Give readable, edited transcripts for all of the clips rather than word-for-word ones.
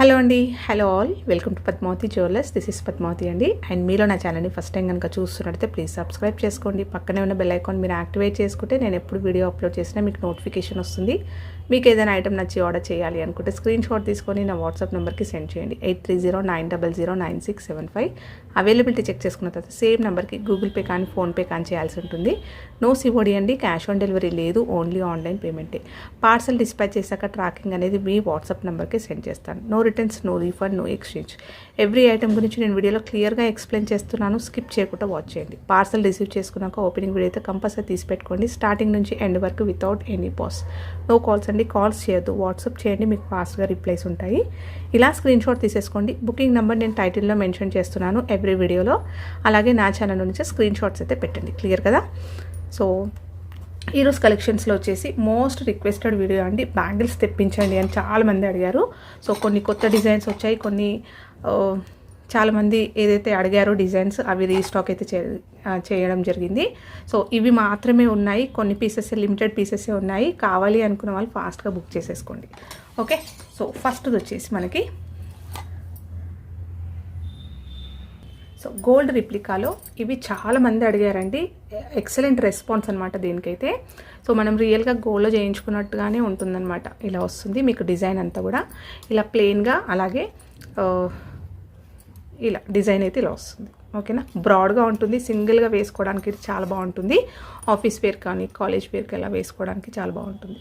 Hello అండి, hello all, welcome to Padmavathi jewellers. This is Padmavathi అండి. And మీలో నా ఛానల్ని ఫస్ట్ టైం కనుక చూస్తున్నట్టయితే ప్లీజ్ సబ్స్క్రైబ్ చేసుకోండి. పక్కనే ఉన్న బెల్ ఐకాన్ మీరు యాక్టివేట్ చేసుకుంటే నేను ఎప్పుడు వీడియో అప్లోడ్ చేసినా మీకు నోటిఫికేషన్ వస్తుంది. మీకు ఏదైనా ఐటమ్ నచ్చి ఆర్డర్ చేయాలి అనుకుంటే స్క్రీన్ షాట్ తీసుకొని నా వాట్సాప్ నెంబర్కి సెండ్ చేయండి. 8309009675. అవైలబిలిటీ చెక్ చేసుకున్న తర్వాత సేమ్ నెంబర్కి గూగుల్ పే కానీ ఫోన్పే కానీ చేయాల్సి ఉంటుంది. నో సిఓడి అండి, క్యాష్ ఆన్ డెలివరీ లేదు, ఓన్లీ ఆన్లైన్ పేమెంటే. పార్సల్ డిస్పాచ్ చేశాక ట్రాకింగ్ అనేది మీ వాట్సాప్ నెంబర్కి సెండ్ చేస్తాను. No returns, no refund, no exchange. Every item గురించి నేను వీడియోలో క్లియర్గా ఎక్స్ప్లెయిన్ చేస్తున్నాను. స్కిప్ చేయకుండా వాచ్ చేయండి. పార్సల్ రిసీవ్ చేసుకున్నాక ఓపెనింగ్ వీడియో అయితే కంపల్సరీ తీసి పెట్టుకోండి. స్టార్టింగ్ నుంచి ఎండ్ వరకు without any pause. No calls అండి, కాల్స్ చేయొద్దు, వాట్సాప్ చేయండి, మీకు ఫాస్ట్గా రిప్లైస్ ఉంటాయి. ఇలా స్క్రీన్ షాట్ తీసేసుకోండి. బుకింగ్ నెంబర్ నేను టైటిల్లో మెన్షన్ చేస్తున్నాను ఎవ్రీ వీడియోలో. అలాగే నా ఛానల్ నుంచి స్క్రీన్ షాట్స్ అయితే పెట్టండి. క్లియర్ కదా? సో ఈరోజు కలెక్షన్స్లో వచ్చేసి మోస్ట్ రిక్వెస్టెడ్ వీడియో అండి, బ్యాంగిల్స్ తెప్పించండి అని చాలామంది అడిగారు. సో కొన్ని కొత్త డిజైన్స్ వచ్చాయి, కొన్ని చాలామంది ఏదైతే అడిగారో డిజైన్స్ అవి రీస్టాక్ అయితే చేయడం జరిగింది. సో ఇవి మాత్రమే ఉన్నాయి, కొన్ని పీసెస్ లిమిటెడ్ పీసెసే ఉన్నాయి. కావాలి అనుకున్న వాళ్ళు ఫాస్ట్గా బుక్ చేసేసుకోండి. ఓకే, సో ఫస్ట్ది వచ్చేసి మనకి గోల్డ్ రిప్లికాలో ఇవి చాలామంది అడిగారండి. ఎక్సలెంట్ రెస్పాన్స్ అనమాట దీనికైతే. సో మనం రియల్గా గోల్డ్లో చేయించుకున్నట్టుగానే ఉంటుందన్నమాట. ఇలా వస్తుంది మీకు డిజైన్ అంతా కూడా ఇలా ప్లెయిన్గా, అలాగే ఇలా డిజైన్ అయితే ఇలా వస్తుంది. ఓకేనా, బ్రాడ్గా ఉంటుంది, సింగిల్గా వేసుకోవడానికి చాలా బాగుంటుంది. ఆఫీస్ వేర్ కానీ కాలేజ్ వేర్కి ఇలా వేసుకోవడానికి చాలా బాగుంటుంది.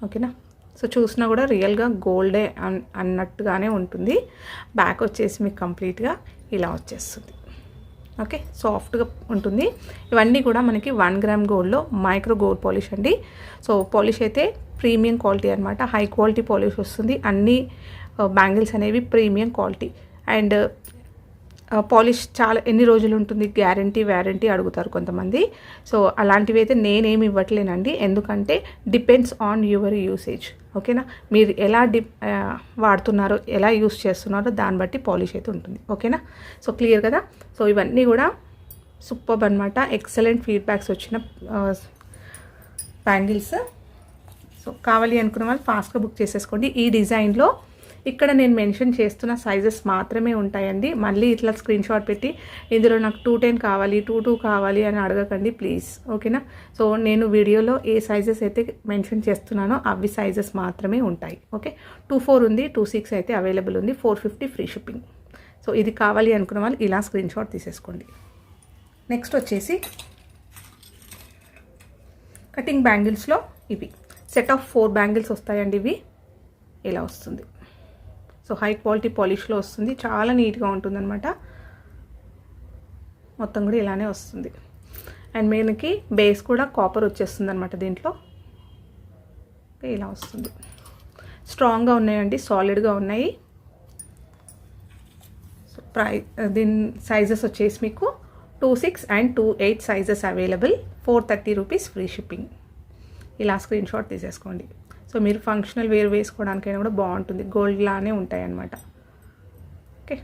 ఓకేనా, సో చూసినా కూడా రియల్గా గోల్డే అన్నట్టుగానే ఉంటుంది. బ్యాక్ వచ్చేసి మీకు కంప్లీట్గా ఇలా వచ్చేస్తుంది. ఓకే, సాఫ్ట్గా ఉంటుంది. ఇవన్నీ కూడా మనకి 1 గ్రామ్ గోల్డ్లో మైక్రో గోల్డ్ పాలిష్ అండి. సో పాలిష్ అయితే ప్రీమియం క్వాలిటీ అనమాట, హై క్వాలిటీ పాలిష్ వస్తుంది. అన్ని బ్యాంగిల్స్ అనేవి ప్రీమియం క్వాలిటీ. అండ్ పాలిష్ చాలా ఎన్ని రోజులు ఉంటుంది, గ్యారంటీ వ్యారంటీ అడుగుతారు కొంతమంది. సో అలాంటివి అయితే నేనేమి ఇవ్వట్లేనండి, ఎందుకంటే డిపెండ్స్ ఆన్ యువర్ యూసేజ్. ఓకేనా, మీరు ఎలా వాడుతున్నారో, ఎలా యూస్ చేస్తున్నారో దాన్ని బట్టి పాలిష్ అయితే ఉంటుంది. ఓకేనా, సో క్లియర్ కదా? సో ఇవన్నీ కూడా సూపర్బ్ అనమాట, ఎక్సలెంట్ ఫీడ్బ్యాక్స్ వచ్చిన బ్యాంగిల్స్. సో కావాలి అనుకున్న వాళ్ళు ఫాస్ట్గా బుక్ చేసేసుకోండి. ఈ డిజైన్లో ఇక్కడ నేను మెన్షన్ చేస్తున్న సైజెస్ మాత్రమే ఉంటాయండి. మళ్ళీ ఇట్లా స్క్రీన్ షాట్ పెట్టి ఇందులో నాకు 210 కావాలి, 22 కావాలి అని అడగకండి ప్లీజ్. ఓకేనా, సో నేను వీడియోలో ఏ సైజెస్ అయితే మెన్షన్ చేస్తున్నానో అవి సైజెస్ మాత్రమే ఉంటాయి. ఓకే, 24 ఉంది, 26 అయితే అవైలబుల్ ఉంది, 450 ఫ్రీ షిప్పింగ్. సో ఇది కావాలి అనుకున్న వాళ్ళు ఇలా స్క్రీన్ షాట్ తీసేసుకోండి. నెక్స్ట్ వచ్చేసి కటింగ్ బ్యాంగిల్స్లో ఇవి సెట్ ఆఫ్ 4 బ్యాంగిల్స్ వస్తాయండి. ఇవి ఇలా వస్తుంది. సో హై క్వాలిటీ పాలిష్లో వస్తుంది, చాలా నీట్గా ఉంటుందన్నమాట. మొత్తం కూడా ఇలానే వస్తుంది. అండ్ మనకి బేస్ కూడా కాపర్ వచ్చేస్తుంది అనమాట దీంట్లో. ఇలా వస్తుంది, స్ట్రాంగ్గా ఉన్నాయండి, సాలిడ్గా ఉన్నాయి. సో దీని సైజెస్ వచ్చేసి మీకు 26 and 28 sizes available, 430 rupees free shipping. ఇలా స్క్రీన్ షాట్ తీసేసుకోండి. సో మీరు ఫంక్షనల్ వేర్ వేసుకోవడానికైనా కూడా బాగుంటుంది, గోల్డ్ లానే ఉంటాయి అన్నమాట. ఓకే,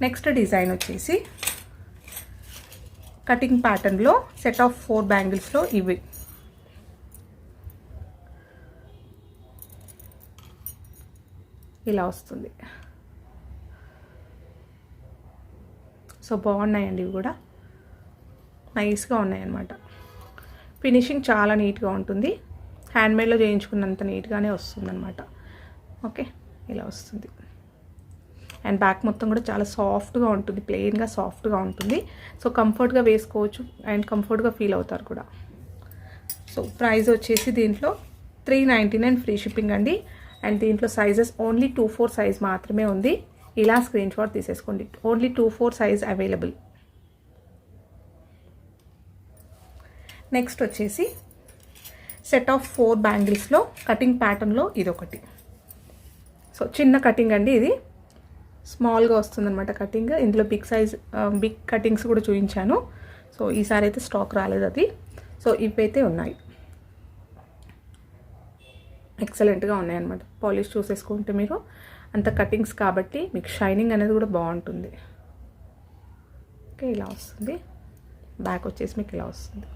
నెక్స్ట్ డిజైన్ వచ్చేసి కటింగ్ ప్యాటర్న్లో సెట్ ఆఫ్ 4 బ్యాంగిల్స్లో ఇవి. ఇలా వస్తుంది. సో బాగున్నాయండి, ఇవి కూడా నైస్గా ఉన్నాయన్నమాట. ఫినిషింగ్ చాలా నీట్గా ఉంటుంది, హ్యాండ్మేడ్లో చేయించుకున్నంత నీట్గానే వస్తుందన్నమాట. ఓకే, ఇలా వస్తుంది. అండ్ బ్యాక్ మొత్తం కూడా చాలా సాఫ్ట్గా ఉంటుంది, ప్లెయిన్గా సాఫ్ట్గా ఉంటుంది. సో కంఫర్ట్గా వేసుకోవచ్చు అండ్ కంఫర్ట్గా ఫీల్ అవుతారు కూడా. సో ప్రైస్ వచ్చేసి దీంట్లో 399 ఫ్రీ షిప్పింగ్ అండి. అండ్ దీంట్లో సైజెస్ ఓన్లీ 24 సైజ్ మాత్రమే ఉంది. ఇలా స్క్రీన్ షాట్ తీసేసుకోండి, ఓన్లీ 24 సైజ్ అవైలబుల్. నెక్స్ట్ వచ్చేసి సెట్ ఆఫ్ 4 బ్యాంగిల్స్లో కటింగ్ ప్యాటర్న్లో ఇదొకటి. సో చిన్న కటింగ్ అండి, ఇది స్మాల్గా వస్తుందన్నమాట కటింగ్. ఇందులో బిగ్ కటింగ్స్ కూడా చూపించాను. సో ఈసారి అయితే స్టాక్ రాలేదు అది. సో ఇవైతే ఉన్నాయి, ఎక్సలెంట్గా ఉన్నాయన్నమాట. పాలిష్ చూసేసుకుంటే మీరు అంత కటింగ్స్ కాబట్టి మీకు షైనింగ్ అనేది కూడా బాగుంటుంది. ఓకే, ఇలా వస్తుంది. బ్యాక్ వచ్చేసి మీకు ఇలా వస్తుంది.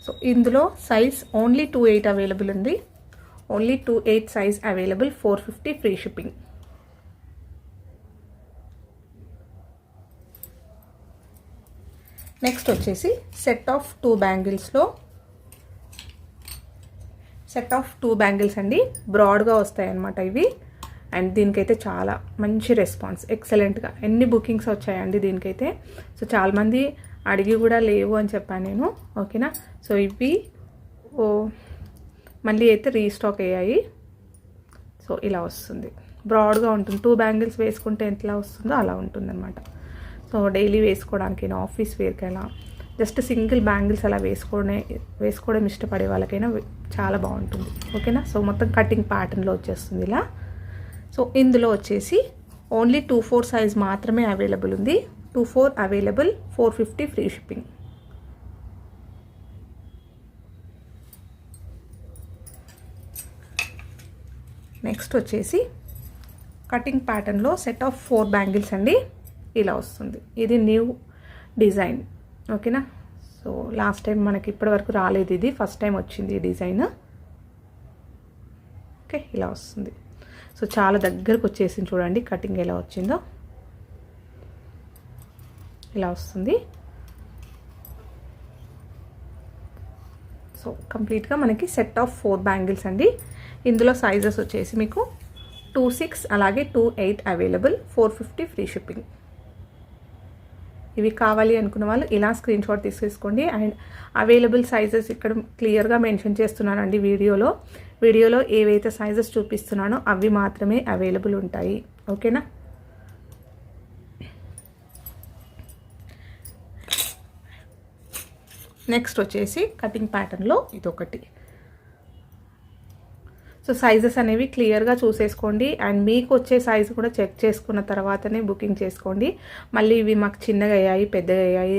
సో ఇందులో సైజ్ ఓన్లీ 28 అవైలబుల్ ఉంది, only 2/8 size available, 450 free shipping. Next వచ్చేసి సెట్ ఆఫ్ 2 బ్యాంగిల్స్ అండి. బ్రాడ్గా వస్తాయి అన్నమాట ఇవి. అండ్ దీనికైతే చాలా మంచి రెస్పాన్స్, ఎక్సలెంట్గా ఎన్ని బుకింగ్స్ వచ్చాయండి దీనికైతే. సో చాలామంది అడిగి కూడా లేవు అని చెప్పాను నేను, ఓకేనా. సో ఇవి మళ్ళీ అయితే రీస్టాక్ అయ్యాయి. సో ఇలా వస్తుంది, బ్రాడ్గా ఉంటుంది. 2 బ్యాంగిల్స్ వేసుకుంటే ఎట్లా వస్తుందో అలా ఉంటుంది అనమాట. సో డైలీ వేసుకోవడానికైనా, ఆఫీస్ వేర్కైనా, జస్ట్ సింగిల్ బ్యాంగిల్స్ అలా వేసుకోవడం ఇష్టపడే వాళ్ళకైనా చాలా బాగుంటుంది, ఓకేనా. సో మొత్తం కటింగ్ ప్యాటర్న్లో వచ్చేస్తుంది ఇలా. సో ఇందులో వచ్చేసి ఓన్లీ 2/4 సైజ్ మాత్రమే అవైలబుల్ ఉంది. 2/4 అవైలబుల్, 450 ఫ్రీ షిప్పింగ్. నెక్స్ట్ వచ్చేసి కటింగ్ ప్యాటర్న్లో సెట్ ఆఫ్ 4 బ్యాంగిల్స్ అండి. ఇలా వస్తుంది. ఇది న్యూ డిజైన్, ఓకేనా. సో లాస్ట్ టైం మనకి ఇప్పటివరకు రాలేదు, ఇది ఫస్ట్ టైం వచ్చింది ఈ డిజైన్. ఓకే, ఇలా వస్తుంది. సో చాలా దగ్గరకు వచ్చేసింది చూడండి కటింగ్ ఎలా వచ్చిందో. ఇలా వస్తుంది. సో కంప్లీట్గా మనకి సెట్ ఆఫ్ 4 బ్యాంగిల్స్ అండి. ఇందులో సైజెస్ వచ్చేసి మీకు 2/6 అలాగే 2/8 అవైలబుల్, 450 ఫ్రీ షిప్పింగ్. ఇవి కావాలి అనుకున్న వాళ్ళు ఇలా స్క్రీన్ షాట్ తీసేసుకోండి. అండ్ అవైలబుల్ సైజెస్ ఇక్కడ క్లియర్గా మెన్షన్ చేస్తున్నానండి వీడియోలో ఏవైతే సైజెస్ చూపిస్తున్నానో అవి మాత్రమే అవైలబుల్ ఉంటాయి, ఓకేనా. నెక్స్ట్ వచ్చేసి కటింగ్ ప్యాటర్న్లో ఇదొకటి. సో సైజెస్ అనేవి క్లియర్గా చూసేసుకోండి. అండ్ మీకు వచ్చే సైజు కూడా చెక్ చేసుకున్న తర్వాతనే బుకింగ్ చేసుకోండి. మళ్ళీ ఇవి మాకు చిన్నగా అయ్యాయి, పెద్దగా అయ్యాయి,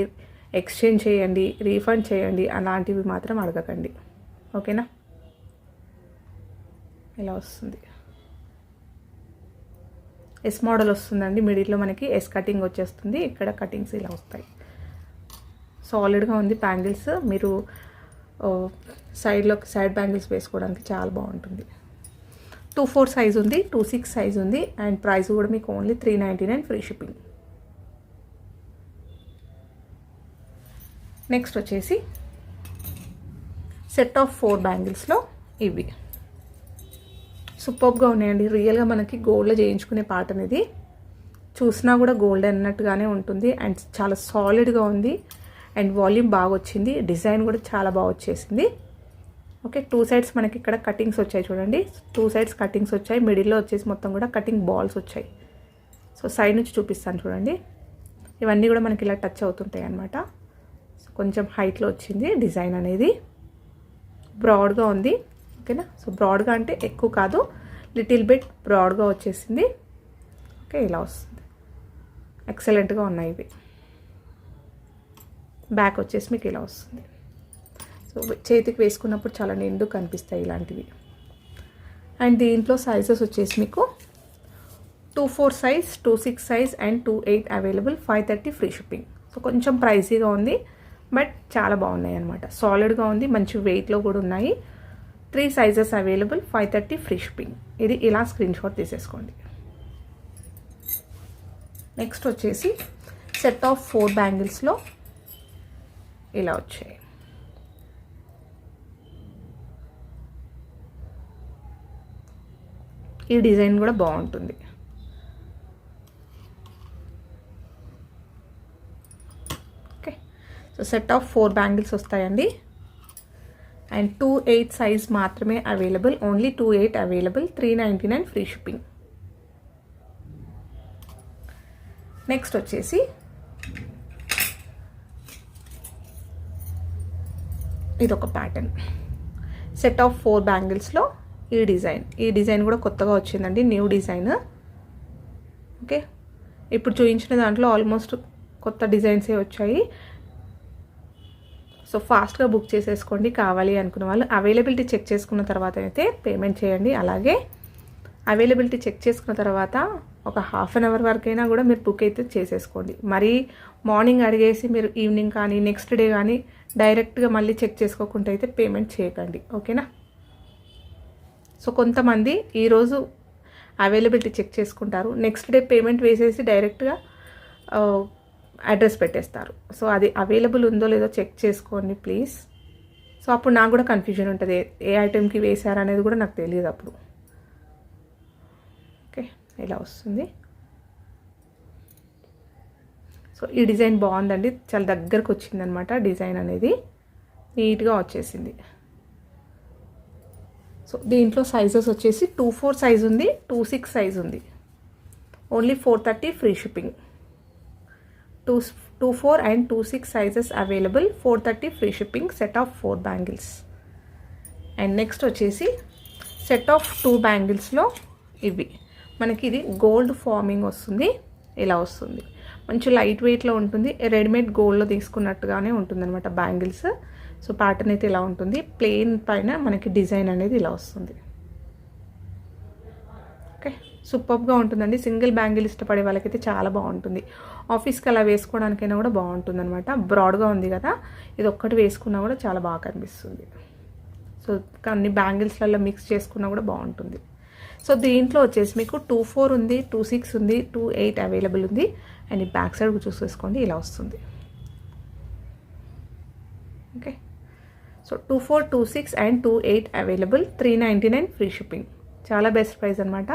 ఎక్స్చేంజ్ చేయండి, రీఫండ్ చేయండి అలాంటివి మాత్రం అడగకండి, ఓకేనా. ఇలా వస్తుంది. ఎస్ మోడల్ వస్తుందండి. మిడిల్లో మనకి ఎస్ కటింగ్ వచ్చేస్తుంది. ఇక్కడ కటింగ్స్ ఇలా వస్తాయి. సాలిడ్గా ఉంది బ్యాంగిల్స్. మీరు సైడ్ బ్యాంగిల్స్ వేసుకోవడానికి చాలా బాగుంటుంది. 2/4 సైజ్ ఉంది, 2/6 సైజ్ ఉంది. అండ్ ప్రైస్ కూడా మీకు ఓన్లీ 399 ఫ్రీ షిప్పింగ్. నెక్స్ట్ వచ్చేసి సెట్ ఆఫ్ 4 బ్యాంగిల్స్లో ఇవి సూపర్గా ఉన్నాయండి. రియల్గా మనకి గోల్డ్లో చేయించుకునే పార్ట్ అనేది చూసినా కూడా గోల్డ్ అన్నట్టుగానే ఉంటుంది. అండ్ చాలా సాలిడ్గా ఉంది. అండ్ వాల్యూమ్ బాగా వచ్చింది. డిజైన్ కూడా చాలా బాగా వచ్చేసింది, ఓకే. 2 సైడ్స్ మనకి ఇక్కడ కటింగ్స్ వచ్చాయి చూడండి. 2 సైడ్స్ కటింగ్స్ వచ్చాయి. మిడిల్లో వచ్చేసి మొత్తం కూడా కటింగ్ బాల్స్ వచ్చాయి. సో సైడ్ నుంచి చూపిస్తాను చూడండి. ఇవన్నీ కూడా మనకి ఇలా టచ్ అవుతుంటాయి అన్నమాట. సో కొంచెం హైట్లో వచ్చింది డిజైన్ అనేది. బ్రాడ్గా ఉంది, ఓకేనా. సో బ్రాడ్గా అంటే ఎక్కువ కాదు, లిటిల్ బిట్ బ్రాడ్గా వచ్చేసింది, ఓకే. ఇలా వస్తుంది. ఎక్సలెంట్గా ఉన్నాయి ఇవి. బ్యాక్ వచ్చేసి మీకు ఇలా వస్తుంది. సో చేతికి వేసుకున్నప్పుడు చాలా నిండు కనిపిస్తాయి ఇలాంటివి. అండ్ దీంట్లో సైజెస్ వచ్చేసి మీకు 2/4 size, 2/6 size and 2/8 available, 530 free shipping. So కొంచెం ప్రైజీగా ఉంది, బట్ చాలా బాగున్నాయి అనమాట. సాలిడ్గా ఉంది, మంచి వెయిట్లో కూడా ఉన్నాయి. 3 సైజెస్ అవైలబుల్, 530 ఫ్రీ షిప్పింగ్. ఇది ఇలా స్క్రీన్ షాట్ తీసేసుకోండి. నెక్స్ట్ వచ్చేసి సెట్ ఆఫ్ 4 బ్యాంగిల్స్లో ఇలా వచ్చాయి. ఈ డిజైన్ కూడా బాగుంటుంది. Okay, so set of 4 bangles వస్తాయండి. అండ్ 2/8 సైజ్ మాత్రమే available, only 2/8 available, 399 free shipping. Next వచ్చేసి ఇదొక ప్యాటర్న్. సెట్ ఆఫ్ 4 బ్యాంగిల్స్లో ఈ డిజైన్ కూడా కొత్తగా వచ్చిందండి, న్యూ డిజైన్, ఓకే. ఇప్పుడు చూపించిన దాంట్లో ఆల్మోస్ట్ కొత్త డిజైన్సే వచ్చాయి. సో ఫాస్ట్గా బుక్ చేసేసుకోండి కావాలి అనుకున్న వాళ్ళు. అవైలబిలిటీ చెక్ చేసుకున్న తర్వాత అయితే పేమెంట్ చేయండి. అలాగే అవైలబిలిటీ చెక్ చేసుకున్న తర్వాత ఒక హాఫ్ అన్ అవర్ వరకైనా కూడా మీరు బుక్ అయితే చేసేసుకోండి. మరీ మార్నింగ్ అడిగేసి మీరు ఈవినింగ్ కానీ నెక్స్ట్ డే కానీ డైరెక్ట్గా మళ్ళీ చెక్ చేసుకోకుండా అయితే పేమెంట్ చేయకండి, ఓకేనా. సో కొంతమంది ఈరోజు అవైలబిలిటీ చెక్ చేసుకుంటారు, నెక్స్ట్ డే పేమెంట్ వేసేసి డైరెక్ట్గా అడ్రస్ పెట్టేస్తారు. సో అది అవైలబుల్ ఉందో లేదో చెక్ చేసుకోండి ప్లీజ్. సో అప్పుడు నాకు కూడా కన్ఫ్యూజన్ ఉంటుంది, ఏ ఐటెంకి వేశారనేది కూడా నాకు తెలియదు అప్పుడు. ఓకే, ఇలా వస్తుంది. సో ఈ డిజైన్ బాగుందండి, చాలా దగ్గరకు వచ్చిందనమాట డిజైన్ అనేది, నీట్గా వచ్చేసింది. సో దీంట్లో సైజెస్ వచ్చేసి 24 సైజ్ ఉంది, 26 సైజ్ ఉంది. Only 430 free shipping. 24 and 26 sizes available, 430 free shipping. Set of 4 bangles. And next వచ్చేసి సెట్ ఆఫ్ 2 బ్యాంగిల్స్లో ఇవి మనకి, ఇది గోల్డ్ ఫార్మింగ్ వస్తుంది, ఇలా వస్తుంది. మంచి లైట్ వెయిట్లో ఉంటుంది, రెడీమేడ్ గోల్డ్లో తీసుకున్నట్టుగానే ఉంటుంది అనమాట బ్యాంగిల్స్. సో ప్యాటర్న్ అయితే ఇలా ఉంటుంది, ప్లెయిన్ పైన మనకి డిజైన్ అనేది ఇలా వస్తుంది. ఓకే, సూపర్గా ఉంటుందండి. సింగిల్ బ్యాంగిల్ ఇష్టపడే వాళ్ళకైతే చాలా బాగుంటుంది. ఆఫీస్కి అలా వేసుకోవడానికైనా కూడా బాగుంటుంది అనమాట. బ్రాడ్గా ఉంది కదా, ఇది ఒక్కటి వేసుకున్నా కూడా చాలా బాగా కనిపిస్తుంది. సో అన్ని బ్యాంగిల్స్లలో మిక్స్ చేసుకున్నా కూడా బాగుంటుంది. సో దీంట్లో వచ్చేసి మీకు 24 ఉంది, 26 ఉంది, 28 అవైలబుల్ ఉంది. అండ్ ఈ బ్యాక్ సైడ్ చూసేసుకోండి, ఇలా వస్తుంది. Okay, so 24, 26 and 28 available, 399 free shipping. చాలా బెస్ట్ ప్రైస్ అనమాట.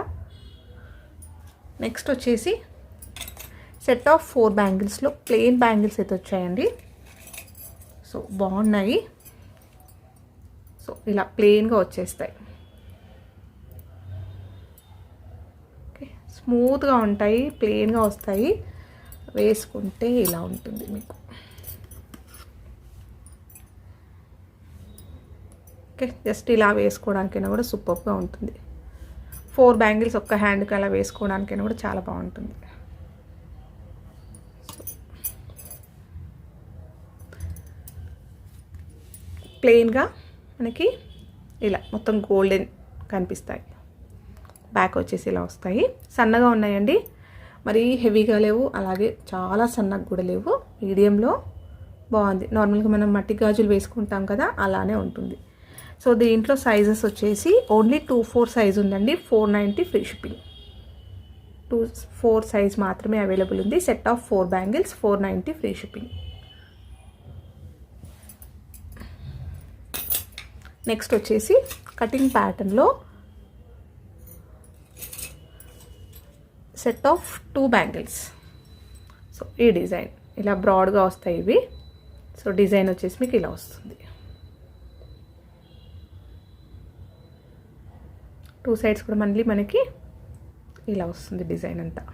నెక్స్ట్ వచ్చేసి సెట్ ఆఫ్ 4 బ్యాంగిల్స్లో ప్లెయిన్ బ్యాంగిల్స్ అయితే వచ్చాయండి. సో బాగున్నాయి. సో ఇలా ప్లెయిన్గా వచ్చేస్తాయి. ఓకే, స్మూత్గా ఉంటాయి, ప్లెయిన్గా వస్తాయి. వేసుకుంటే ఇలా ఉంటుంది మీకు. ఓకే, జస్ట్ ఇలా వేసుకోవడానికైనా కూడా సూపర్గా ఉంటుంది. 4 బ్యాంగిల్స్ ఒక్క హ్యాండ్కి అలా వేసుకోవడానికైనా కూడా చాలా బాగుంటుంది. ప్లెయిన్గా మనకి ఇలా మొత్తం గోల్డెన్ కనిపిస్తాయి. బ్యాక్ వచ్చేసి ఇలా వస్తాయి. సన్నగా ఉన్నాయండి, మరీ హెవీగా లేవు, అలాగే చాలా సన్నగా కూడా లేవు, మీడియంలో బాగుంది. నార్మల్గా మనం మట్టి గాజులు వేసుకుంటాం కదా, అలానే ఉంటుంది. సో దీంట్లో సైజెస్ వచ్చేసి ఓన్లీ 24 సైజ్ ఉందండి, 490 ఫ్రీ షిప్పింగ్. 24 సైజ్ మాత్రమే అవైలబుల్ ఉంది. Set of 4 bangles, 490 free shipping. Next వచ్చేసి కటింగ్ ప్యాటర్న్లో సెట్ ఆఫ్ 2 బ్యాంగిల్స్. సో ఈ డిజైన్ ఇలా బ్రాడ్గా వస్తాయి ఇవి. సో డిజైన్ వచ్చేసి మీకు ఇలా వస్తుంది. 2 సైడ్స్ కూడా మళ్ళీ మనకి ఇలా వస్తుంది డిజైన్ అంతా.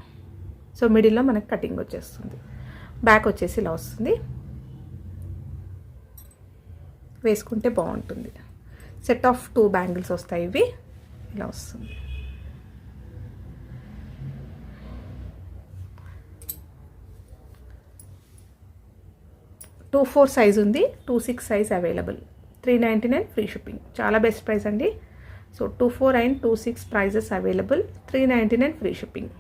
సో మిడిల్లో మనకి కటింగ్ వచ్చేస్తుంది. బ్యాక్ వచ్చేసి ఇలా వస్తుంది, వేసుకుంటే బాగుంటుంది. సెట్ ఆఫ్ 2 బ్యాంగిల్స్ వస్తాయి ఇవి, ఇలా వస్తుంది. టూ 4 సైజ్ ఉంది, 26 సైజ్ అవైలబుల్, 399 ఫ్రీ షిప్పింగ్. చాలా బెస్ట్ ప్రైస్ అండి. So 24 and 26 prices available, 399 free shipping.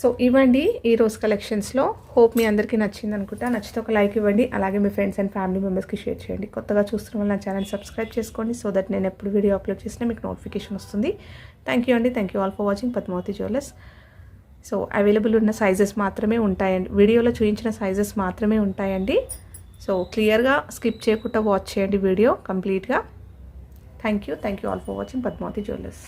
So ఇవ్వండి ఈరోజు కలెక్షన్స్లో. హోప్ మీ అందరికీ నచ్చింది అనుకుంటా. నచ్చితే ఒక లైక్ ఇవ్వండి, అలాగే మీ ఫ్రెండ్స్ అండ్ ఫ్యామిలీ మెంబర్స్కి షేర్ చేయండి. కొత్తగా చూస్తున్న వాళ్ళు నా ఛానల్ సబ్స్క్రైబ్ చేసుకోండి, సో దట్ నేను ఎప్పుడు వీడియో అప్లోడ్ చేసినా మీకు నోటిఫికేషన్ వస్తుంది. థ్యాంక్ యూ అండి. Thank you all for watching Padmavathi jewellers. So available ఉన్న సైజెస్ మాత్రమే ఉంటాయండి, వీడియోలో చూపించిన సైజెస్ మాత్రమే ఉంటాయండి. సో క్లియర్గా స్కిప్ చేయకుండా వాచ్ చేయండి వీడియో కంప్లీట్గా. Thank you all for watching Padmavathi jewellers.